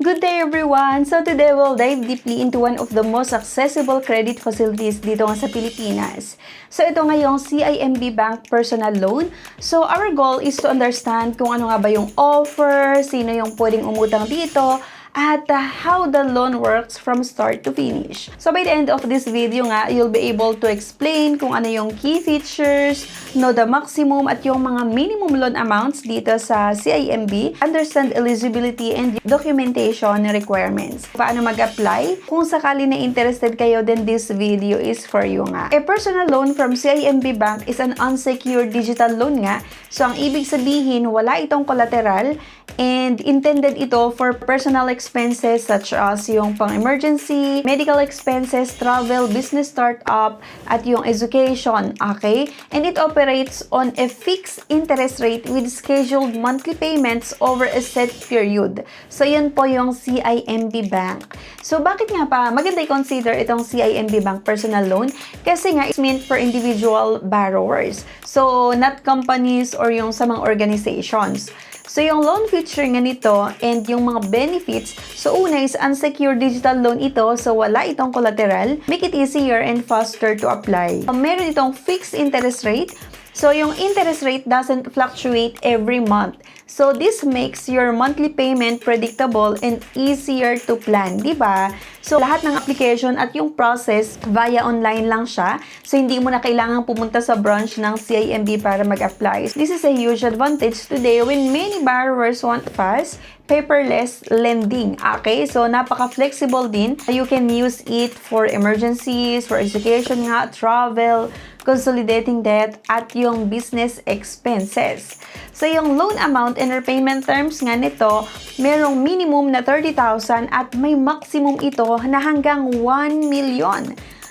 Good day everyone! So today we'll dive deeply into one of the most accessible credit facilities dito nga sa Pilipinas. So ito nga yung CIMB Bank Personal Loan. So our goal is to understand kung ano nga ba yung offer, sino yung pwedeng umutang dito, at how the loan works from start to finish. So by the end of this video nga, you'll be able to explain kung ano yung key features, know the maximum at yung mga minimum loan amounts dito sa CIMB, understand eligibility and documentation requirements. Paano mag-apply? Kung sakali na interested kayo, then this video is for you nga. A personal loan from CIMB Bank is an unsecured digital loan nga. So ang ibig sabihin, wala itong collateral and intended ito for personal expenses such as yung pang-emergency, medical expenses, travel, business startup, at yung education, okay? And it operates on a fixed interest rate with scheduled monthly payments over a set period. So, yun po yung CIMB Bank. So, bakit nga pa maganda i-consider itong CIMB Bank Personal Loan? Kasi nga, it's meant for individual borrowers. So, not companies or yung sa mga organizations. So, yung loan feature nga nito and yung mga benefits, so una is unsecured digital loan ito, so wala itong collateral, make it easier and faster to apply. Meron itong fixed interest rate, so yung interest rate doesn't fluctuate every month. So, this makes your monthly payment predictable and easier to plan, di ba? So, lahat ng application at yung process via online lang siya. So, hindi mo na kailangang pumunta sa branch ng CIMB para mag-apply. This is a huge advantage today when many borrowers want fast, paperless lending. Okay? So, napaka-flexible din. You can use it for emergencies, for education nga, travel, consolidating debt, at yung business expenses. So, yung loan amount and repayment terms nga nito, merong minimum na 30,000 at may maximum ito na hanggang 1 million.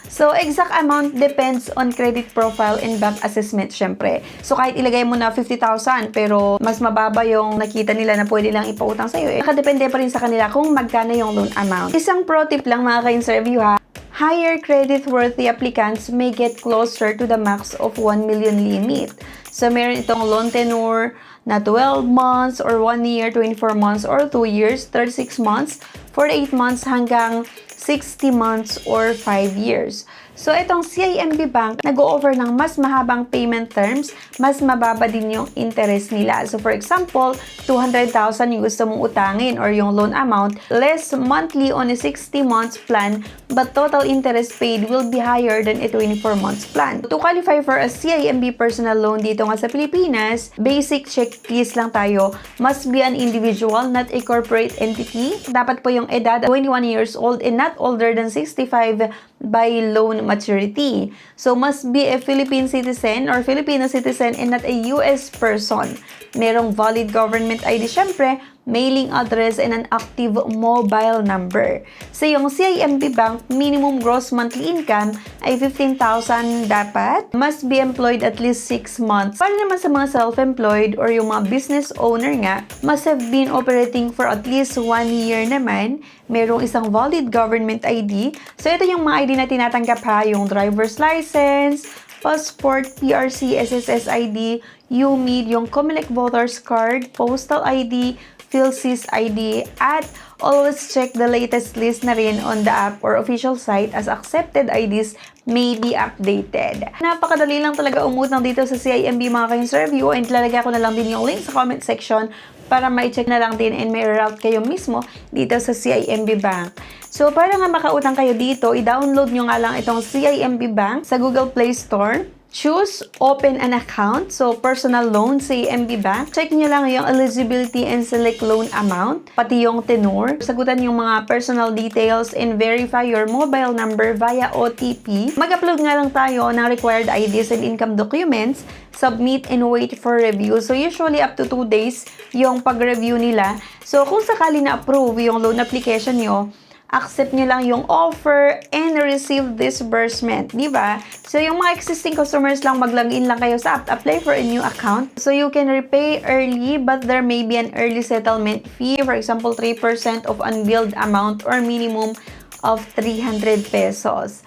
So, exact amount depends on credit profile and bank assessment, syempre. So, kahit ilagay mo na 50,000 pero mas mababa yung nakita nila na pwede lang ipautang sa'yo, nakadepende pa rin sa kanila kung magkano yung loan amount. Isang pro tip lang mga ka-interview ha, higher credit-worthy applicants may get closer to the max of 1 million limit. So, meron itong loan tenure na 12 months or 1 year, 24 months or 2 years, 36 months, 48 months hanggang 60 months or 5 years. So, itong CIMB Bank, nag-o-offer ng mas mahabang payment terms, mas mababa din yung interest nila. So, for example, 200,000 yung gusto mong utangin or yung loan amount, less monthly on a 60 months plan, but total interest paid will be higher than a 24 months plan. To qualify for a CIMB personal loan dito nga sa Pilipinas, basic checklist lang tayo. Must be an individual, not a corporate entity. Dapat po yung edad 21 years old and not older than 65 by loan maturity. So, must be a Philippine citizen or Filipino citizen and not a US person. Merong valid government ID syempre, mailing address, and an active mobile number. So, yung CIMB Bank, minimum gross monthly income ay 15,000 dapat. Must be employed at least 6 months. Para naman sa mga self-employed or yung mga business owner nga, must have been operating for at least 1 year naman. Merong isang valid government ID. So, ito yung mga ID na tinatanggap ha, yung driver's license, passport, PRC, SSS ID, UMID, yung COMELEC voters card, postal ID, PhilSys ID, at always check the latest list na rin on the app or official site as accepted IDs may be updated. Napakadali lang talaga umutang dito sa CIMB mga ka-interview and lalagay ko na lang din yung link sa comment section para ma-check na lang din and may route kayo mismo dito sa CIMB Bank. So, para nga makautang kayo dito, i-download nyo nga lang itong CIMB Bank sa Google Play Store. Choose Open an Account. So, personal loan, CIMB Bank. Check nyo lang yung eligibility and select loan amount, pati yung tenure. Sagutan yung mga personal details and verify your mobile number via OTP. Mag-upload nga lang tayo ng required IDs and income documents. Submit and wait for review. So, usually up to 2 days yung pag-review nila. So, kung sakali na-approve yung loan application nyo, accept nyo lang yung offer and receive disbursement, di ba? So, yung mga existing customers lang, mag-login lang kayo sa app, apply for a new account. So, you can repay early, but there may be an early settlement fee. For example, 3% of unbilled amount or minimum of 300 pesos.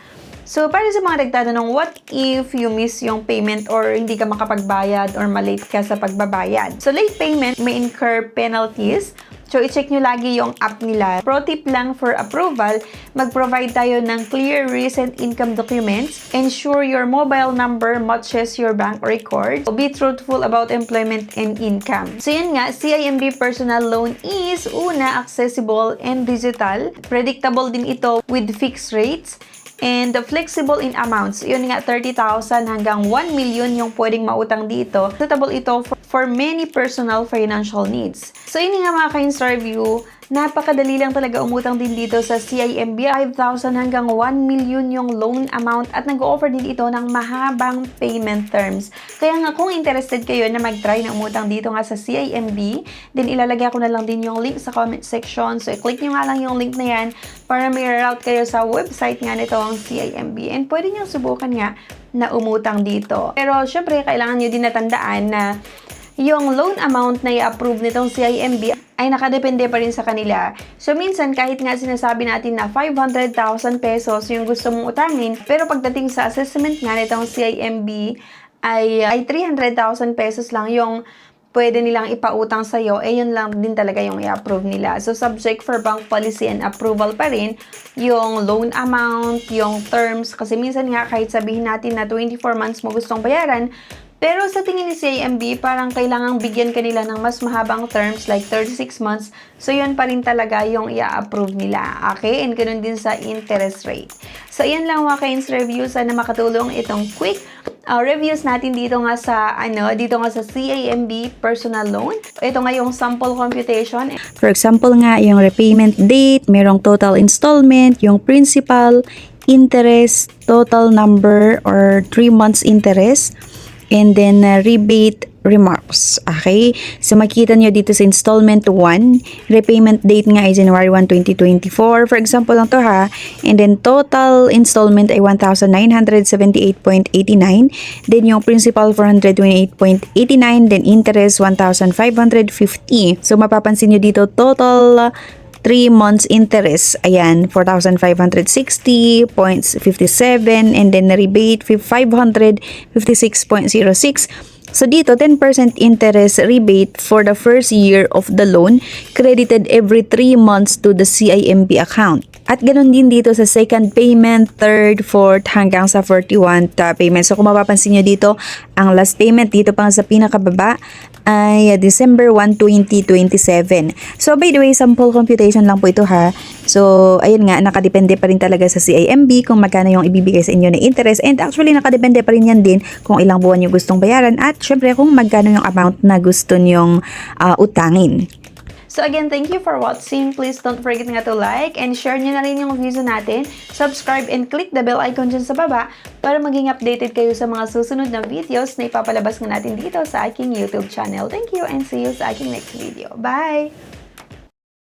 So, para sa mga nagtatanong, what if you miss yung payment or hindi ka makapagbayad or malate ka sa pagbabayad? So, late payment may incur penalties. So, i-check nyo lagi yung app nila. Pro tip lang for approval, mag-provide tayo ng clear recent income documents. Ensure your mobile number matches your bank record. Be truthful about employment and income. So, yun nga, CIMB Personal Loan is una, accessible and digital. Predictable din ito with fixed rates. And flexible in amounts. Yun nga, 30,000 hanggang 1 million yung pwedeng mautang dito. Suitable ito for many personal financial needs. So, yun nga mga ka-interview, napakadali lang talaga umutang din dito sa CIMB. 5,000 hanggang 1 million yung loan amount at nag-o-offer din ito ng mahabang payment terms. Kaya nga kung interested kayo na mag-try na umutang dito nga sa CIMB, then ilalagay ko na lang din yung link sa comment section. So, i-click nyo nga lang yung link na yan para may route kayo sa website nga nito ang CIMB. And pwede nyo subukan nga na umutang dito. Pero syempre, kailangan nyo din natandaan na yung loan amount na i-approve nitong CIMB ay nakadepende pa rin sa kanila. So, minsan, kahit nga sinasabi natin na 500,000 pesos yung gusto mong utangin, pero pagdating sa assessment nga nitong CIMB ay 300,000 pesos lang yung pwede nilang ipautang sa'yo, yun lang din talaga yung i-approve nila. So, subject for bank policy and approval pa rin yung loan amount, yung terms, kasi minsan nga kahit sabihin natin na 24 months mo gustong bayaran, pero sa tingin ni CIMB, parang kailangang bigyan kanila ng mas mahabang terms like 36 months. So, yun pa rin talaga yung i-approve nila. Okay? And ganun din sa interest rate. So, yan lang mga ka-ins review. Sana makatulong itong quick reviews natin dito nga sa CIMB personal loan. Ito nga yung sample computation. For example nga, yung repayment date, merong total installment, yung principal, interest, total number or 3 months interest, and then rebate remarks. Okay? So, makita nyo dito sa installment 1, repayment date nga ay January 1, 2024. For example lang to ha. And then, total installment ay 1,978.89. Then, yung principal 428.89. Then, interest 1,550. So, mapapansin nyo dito, total 3 months interest, ayan, 4,560.57, and then rebate 556.06. So dito, 10% interest rebate for the first year of the loan credited every 3 months to the CIMB account. At ganun din dito sa second payment, third, fourth, hanggang sa 41th payment. So kung mapapansin nyo dito, ang last payment dito pang sa pinakababa ay December 1, 2027. So by the way, sample computation lang po ito ha. So ayun nga, nakadepende pa rin talaga sa CIMB kung magkano yung ibibigay sa inyo na interest. And actually, nakadepende pa rin yan din kung ilang buwan yung gustong bayaran at syempre kung magkano yung amount na gusto nyong utangin. So again, thank you for watching. Please don't forget nga to like and share nyo na rin yung video natin. Subscribe and click the bell icon dyan sa baba para maging updated kayo sa mga susunod na videos na ipapalabas nga natin dito sa aking YouTube channel. Thank you and see you sa aking next video. Bye!